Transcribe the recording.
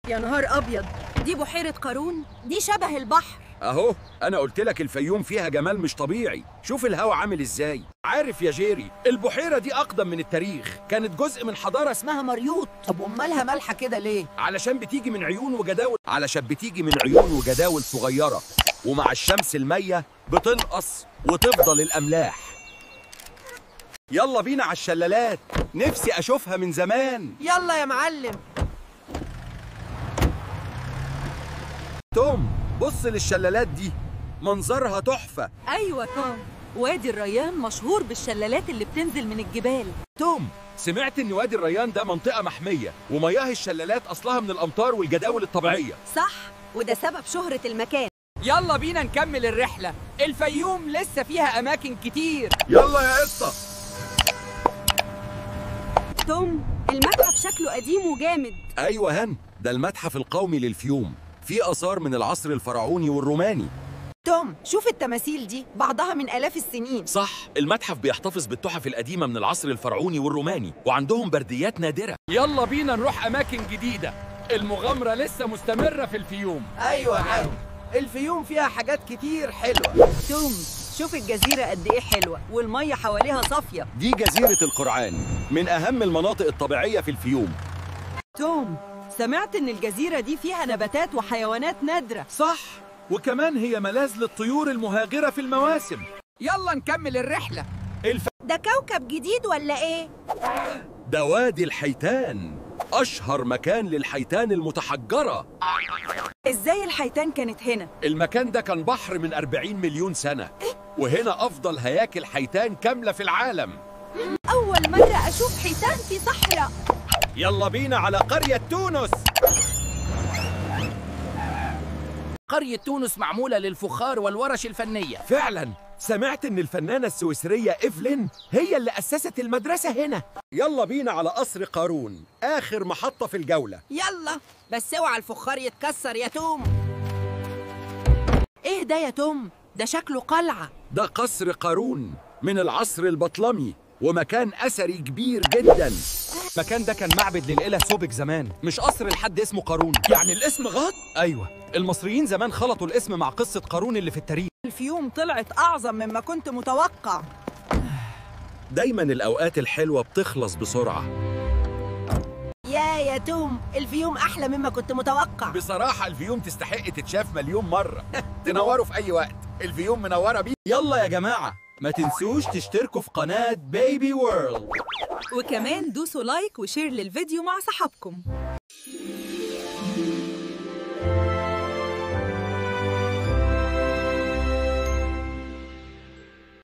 يا نهار أبيض، دي بحيرة قارون؟ دي شبه البحر. اهو انا قلت لك الفيوم فيها جمال مش طبيعي. شوف الهوا عامل ازاي. عارف يا جيري، البحيرة دي أقدم من التاريخ، كانت جزء من حضارة اسمها مريوط. طب ومالها مالحة كده ليه؟ علشان بتيجي من عيون وجداول صغيرة، ومع الشمس المية بتنقص وتفضل الأملاح. يلا بينا على الشلالات، نفسي أشوفها من زمان. يلا يا معلم. توم، بص للشلالات دي، منظرها تحفة. أيوة توم، وادي الريان مشهور بالشلالات اللي بتنزل من الجبال. توم، سمعت إن وادي الريان ده منطقة محمية، ومياه الشلالات أصلها من الأمطار والجداول الطبيعية. صح، وده سبب شهرة المكان. يلا بينا نكمل الرحلة، الفيوم لسه فيها أماكن كتير. يلا يا قطة. توم، المتحف شكله قديم وجامد. أيوة هن، ده المتحف القومي للفيوم، فيه آثار من العصر الفرعوني والروماني. توم، شوف التماثيل دي، بعضها من آلاف السنين. صح، المتحف بيحتفظ بالتحف القديمة من العصر الفرعوني والروماني، وعندهم برديات نادرة. يلا بينا نروح أماكن جديدة، المغامرة لسه مستمرة في الفيوم. أيوة عارف، الفيوم فيها حاجات كتير حلوة. توم، شوف الجزيرة قد إيه حلوة، والمية حواليها صافية. دي جزيرة القرعان، من أهم المناطق الطبيعية في الفيوم. توم، سمعت إن الجزيرة دي فيها نباتات وحيوانات نادرة. صح، وكمان هي ملاذ للطيور المهاجرة في المواسم. يلا نكمل الرحلة. ده كوكب جديد ولا إيه؟ ده وادي الحيتان، أشهر مكان للحيتان المتحجرة. إزاي الحيتان كانت هنا؟ المكان ده كان بحر من 40 مليون سنة، وهنا أفضل هياكل حيتان كاملة في العالم. أول مرة أشوف حيتان في صحراء. يلا بينا على قرية تونس. قرية تونس معمولة للفخار والورش الفنية. فعلا، سمعت إن الفنانة السويسرية إيفلين هي اللي أسست المدرسة هنا. يلا بينا على قصر قارون، آخر محطة في الجولة. يلا، بس اوعى الفخار يتكسر يا توم. ايه ده يا توم؟ ده شكله قلعة. ده قصر قارون من العصر البطلمي، ومكان أثري كبير جدا. المكان ده كان معبد للإله سوبك زمان، مش قصر لحد اسمه قارون. يعني الاسم غلط؟ أيوة، المصريين زمان خلطوا الاسم مع قصة قارون اللي في التاريخ. الفيوم طلعت أعظم مما كنت متوقع. دايما الأوقات الحلوة بتخلص بسرعة. يا توم، الفيوم أحلى مما كنت متوقع. بصراحة الفيوم تستحق تتشاف مليون مرة. تنوروا في أي وقت، الفيوم منورة بيه. يلا يا جماعة، ما تنسوش تشتركوا في قناة بيبي وورلد، وكمان دوسوا لايك وشير للفيديو مع صحابكم.